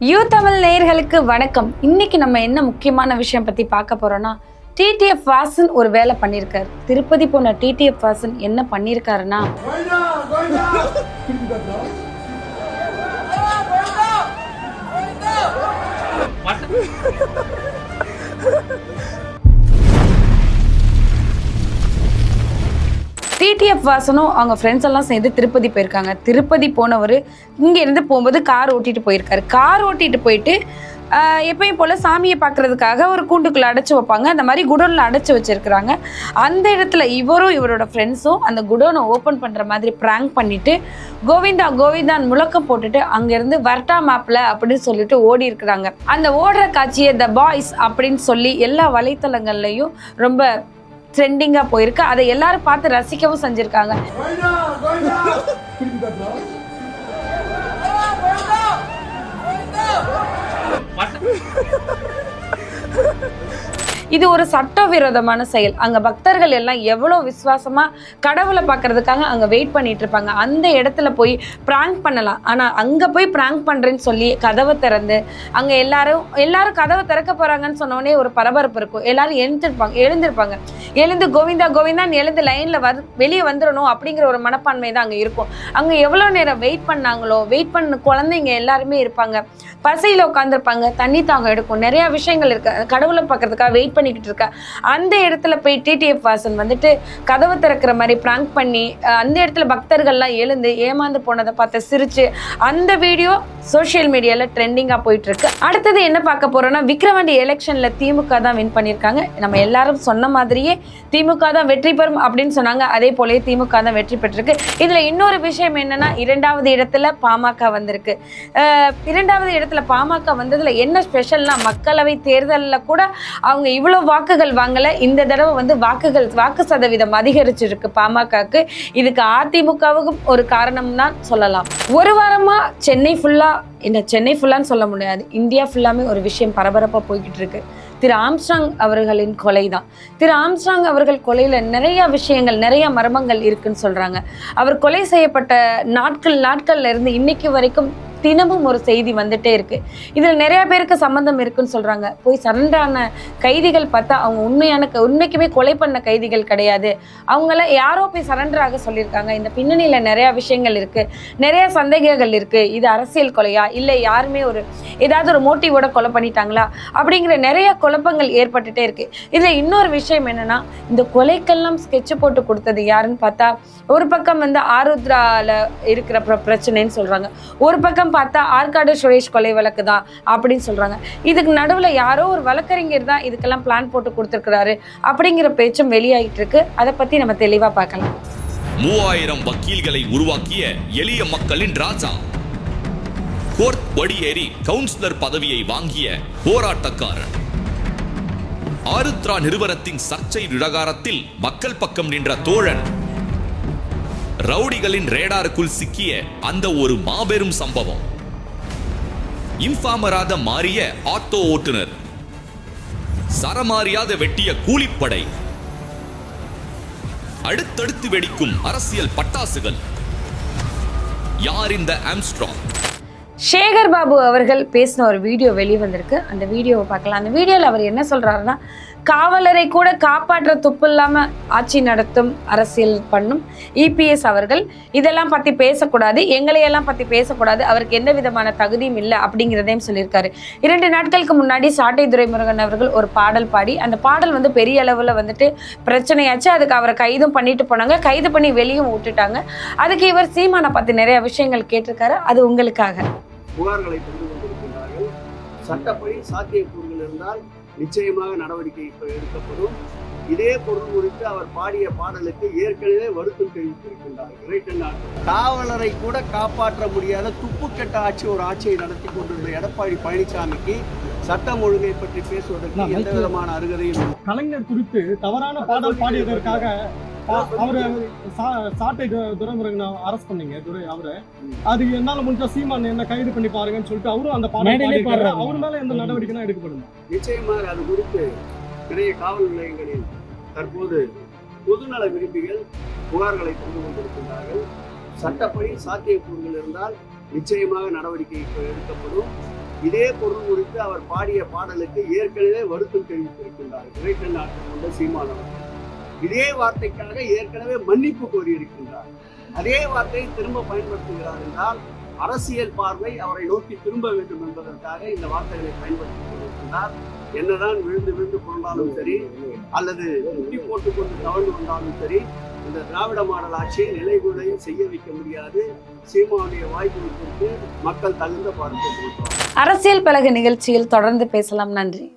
You Tamil நேயர்களுக்கு வணக்கம். இன்னைக்கு நம்ம என்ன முக்கியமான விஷயம் பத்தி பார்க்க போறோம்னா, டிடிஎஃப் வாசன் ஒரு வேலை பண்ணியிருக்காரு. திருப்பதி போன டிடிஎஃப் வாசன் என்ன பண்ணியிருக்காருன்னா, டிடிஎஃப் வாசனும் அவங்க ஃப்ரெண்ட்ஸ் எல்லாம் சேர்ந்து திருப்பதி போயிருக்காங்க. திருப்பதி போனவர் இங்கேருந்து போகும்போது கார் ஓட்டிட்டு போயிருக்காரு. கார் ஓட்டிட்டு போயிட்டு எப்பயும் போல் சாமியை பார்க்குறதுக்காக ஒரு கூண்டுக்குள்ளே அடைச்சி வைப்பாங்க. அந்த மாதிரி குடோனில் அடைச்சி வச்சுருக்குறாங்க. அந்த இடத்துல இவரும் இவரோட ஃப்ரெண்ட்ஸும் அந்த குடோனை ஓப்பன் பண்ணுற மாதிரி ப்ராங்க் பண்ணிவிட்டு கோவிந்தா கோவிந்தான் முழக்கம் போட்டுட்டு அங்கேருந்து வர்ட்டா மேப்பில் அப்படின்னு சொல்லிட்டு ஓடி இருக்கிறாங்க. அந்த ஓடுற காட்சியை த பாய்ஸ் அப்படின்னு சொல்லி எல்லா வலைத்தளங்கள்லையும் ரொம்ப ட்ரெண்டிங்காக போயிருக்கு. அதை எல்லாரும் பார்த்து ரசிக்கவும் செஞ்சுருக்காங்க. இது ஒரு சட்டவிரோதமான செயல். அங்கே பக்தர்கள் எல்லாம் எவ்வளோ விசுவாசமாக கடவுளை பார்க்கறதுக்காக அங்கே வெயிட் பண்ணிட்டு இருப்பாங்க. அந்த இடத்துல போய் ப்ராங்க் பண்ணலாம். ஆனால் அங்கே போய் ப்ராங்க் பண்ணுறேன்னு சொல்லி கதவை திறந்து அங்கே எல்லாரும் கதவை திறக்க போகிறாங்கன்னு சொன்னோடனே ஒரு பரபரப்பு இருக்கும். எல்லாரும் எழுந்திருப்பாங்க. எழுந்து கோவிந்தா கோவிந்தான்னு எழுந்து லைனில் வெளியே வந்துடணும் அப்படிங்கிற ஒரு மனப்பான்மை தான் அங்கே இருக்கும். அங்கே எவ்வளோ நேரம் வெயிட் பண்ணாங்களோ, வெயிட் பண்ண குழந்தைங்க எல்லாருமே இருப்பாங்க. பசையில் உட்காந்துருப்பாங்க. தண்ணி தாகம் எடுக்கும். நிறையா விஷயங்கள் இருக்கு. கடவுளை பார்க்கறதுக்காக வெயிட் பண்ணிக்கிட்டு இருக்கா. அந்த இடத்துல போய் டிடிஎஃப் வாசன் வந்துட்டு கதவை திறக்கிற மாதிரி பிராங்க் பண்ணி அந்த இடத்துல பக்தர்கள்லாம் எழுந்து ஏமாந்து போனதை பார்த்து சிரிச்சு அந்த வீடியோ சோஷியல் மீடியாவில் ட்ரெண்டிங்காக போயிட்டு இருக்கு. அடுத்தது என்ன பார்க்க போறோம்னா, விக்கிரவாண்டி எலெக்ஷன்ல திமுக தான் வின் பண்ணியிருக்காங்க. நம்ம எல்லாரும் சொன்ன மாதிரியே திமுக தான் வெற்றி பெறும் அப்படின்னு சொன்னாங்க. அதே போலயே திமுக தான் வெற்றி பெற்றிருக்கு. இதுல இன்னொரு விஷயம் என்னன்னா, 2வது இடத்துல பாமக வந்திருக்கு. 2வது இடத்துல பாமக வந்ததுல என்ன ஸ்பெஷல்னா, மக்களவை தேர்தலில் கூட அவங்க இவ்வளவு வாக்குகள் வாங்கல. இந்த தடவை வந்து வாக்கு சதவீதம் அதிகரிச்சிருக்கு பாமகக்கு. இதுக்கு அதிமுகவுக்கும் ஒரு காரணம் தான் சொல்லலாம். ஒரு வாரமா சென்னை ஃபுல்லான்னு சொல்ல முடியாது, இந்தியா ஃபுல்லாமே ஒரு விஷயம் பரபரப்பா போய்கிட்டு இருக்கு. திரு ஆம்ஸ்ட்ராங் அவர்களின் கொலை தான். திரு ஆம்ஸ்ட்ராங் அவர்கள் கொலையில நிறைய விஷயங்கள், நிறைய மர்மங்கள் இருக்குன்னு சொல்றாங்க. அவர் கொலை செய்யப்பட்ட நாட்கள்ல இருந்து இன்னைக்கு வரைக்கும் தினமும் ஒரு செய்தி வந்துட்டே இருக்கு. இதுல நிறைய பேருக்கு சம்பந்தம் இருக்குன்னு சொல்றாங்க. போய் சரண்டரான கைதிகள் பார்த்தா அவங்க உண்மைக்குமே கொலை பண்ண கைதிகள் கிடையாது. அவங்கள யாரோ போய் சரண்டராக சொல்லியிருக்காங்க. இந்த பின்னணியில நிறைய விஷயங்கள் இருக்கு, நிறைய சந்தேகங்கள் இருக்கு. இது அரசியல் கொலையா, இல்லை யாருமே ஏதாவது ஒரு மோட்டிவோட கொலை பண்ணிட்டாங்களா அப்படிங்கிற நிறைய குழப்பங்கள் ஏற்பட்டுட்டே இருக்கு. இதுல இன்னொரு விஷயம் என்னன்னா, இந்த கொலைக்கெல்லாம் ஸ்கெட்ச் போட்டு கொடுத்தது யாருன்னு பார்த்தா, ஒரு பக்கம் வந்து ஆருத்ரால இருக்கிற பிரச்சனைன்னு சொல்றாங்க, ஒரு பக்கம் பார்த்தா ஆற்காடு சுரேஷ் கொலை வழக்கு தான் அப்படின்னு சொல்றாங்க. இதுக்கு நடுவுல யாரோ ஒரு வழக்கறிஞர் தான் இதுக்கெல்லாம் பிளான் போட்டு கொடுத்திருக்கிறாரு அப்படிங்கிற பேச்சும் வெளியாகிட்டு இருக்கு. அதை பத்தி நம்ம தெளிவா பார்க்கலாம். 3000 வக்கீல்களை உருவாக்கிய எளிய மக்களின் ராஜா, கோர்ட் படியேறி கவுன்சிலர் பதவியை வாங்கிய போராட்டக்காரன், ஆருத்ரா நிறுவனத்தின் சர்ச்சை விவகாரத்தில் மக்கள் பக்கம் நின்ற தோழன், ரவுடிகளின் ரேடாருக்குள் சிக்கிய அந்த ஒரு மாபெரும் சம்பவம், இன்ஃபார்மராக மாறிய ஆட்டோ ஓட்டுநர், சரமாரியாக வெட்டிய கூலிப்படை, அடுத்தடுத்து வெடிக்கும் அரசியல் பட்டாசுகள். யார் இந்த ஆம்ஸ்ட்ராங்? சேகர் பாபு அவர்கள் பேசின ஒரு வீடியோ வெளியே வந்திருக்கு. அந்த வீடியோவை பார்க்கலாம். அந்த வீடியோவில் அவர் என்ன சொல்றாருன்னா, காவலரை கூட காப்பாற்ற துப்பு இல்லாம ஆட்சி நடத்தும் அரசியல் பண்ணும் இபிஎஸ் அவர்கள் இதெல்லாம் பத்தி பேசக்கூடாது, எங்களையெல்லாம் பத்தி பேசக்கூடாது, அவருக்கு எந்த விதமான தகுதியும் இல்லை அப்படிங்கிறதையும் சொல்லியிருக்காரு. 2 நாட்களுக்கு முன்னாடி சாட்டை துரைமுருகன் அவர்கள் ஒரு பாடல் பாடி, அந்த பாடல் வந்து பெரிய அளவுல வந்துட்டு பிரச்சனையாச்சு. அதுக்கு அவரை கைதும் பண்ணிட்டு போனாங்க. கைது பண்ணி வெளியும் விட்டுட்டாங்க. அதுக்கு இவர் சீமானை பத்தி நிறைய விஷயங்கள் கேட்டிருக்காரு. அது உங்களுக்காக. புகார்களை கொண்டு வந்திருக்கின்றார்கள். சட்டப்படி சாத்தியக்கூறுகள் இருந்தால் நிச்சயமாக நடவடிக்கை எடுக்கப்படும். இதே பொருள் குறித்து அவர் பாடிய பாடலுக்கு ஏற்கனவே வருத்தம் தெரிவித்திருக்கின்றார். காவலரை கூட காப்பாற்ற முடியாத துப்புக்கெட்ட ஒரு ஆட்சியை நடத்தி கொண்டிருந்த எடப்பாடி பழனிசாமிக்கு சட்டம் ஒழுங்கை பற்றி பேசுவதற்கு எந்த விதமான அருகதையும். கலைஞர் குறித்து தவறான பாடல் பாடியதற்காக அவரு சாட்டை துரைமுருகனை அரெஸ்ட் பண்ணீங்க. அவரு அது என்னால முடிஞ்ச சீமான் என்ன கைது பண்ணி பாருங்கன்னு சொல்லிட்டு அவரும் அந்த பாடல் அவர் மேல எந்த நடவடிக்கை எடுக்கப்படும்? நிச்சயமாக அது குறித்து நிறைய காவல் நிலையங்களில் தற்போது பொதுநல விரும்பிகள் புகார்களை கொண்டு வந்திருக்கின்றார்கள். சட்டப்படி சாத்தியக்கூறுகள் இருந்தால் நிச்சயமாக நடவடிக்கை எடுக்கப்படும். இதே பொருள் குறித்து அவர் பாடிய பாடலுக்கு ஏற்கனவே வருத்தம் தெரிவித்திருக்கின்றார் இறைக்கல் நாட்டில் கொண்ட சீமானவர். இதே வார்த்தைக்காக ஏற்கனவே மன்னிப்பு கோரியிருக்கின்றார். அதே வார்த்தையை திரும்ப பயன்படுத்துகிறார் என்றால் அரசியல் பார்வை அவரை நோக்கி திரும்ப வேண்டும் என்பதற்காக இந்த வார்த்தைகளை பயன்படுத்தி கொண்டிருக்கிறார். என்னதான் விழுந்து விழுந்து கொண்டாலும் சரி, அல்லது முட்டி போட்டுக் கொண்டு தவழ்ந்து வந்தாலும் சரி, இந்த திராவிட மாடல் ஆட்சியை நிலைகுலையும் செய்ய வைக்க முடியாது. சீமானுடைய வாய்ப்பு மக்கள் தகுந்த பார்த்து அரசியல் பலக நிகழ்ச்சியில் தொடர்ந்து பேசலாம். நன்றி.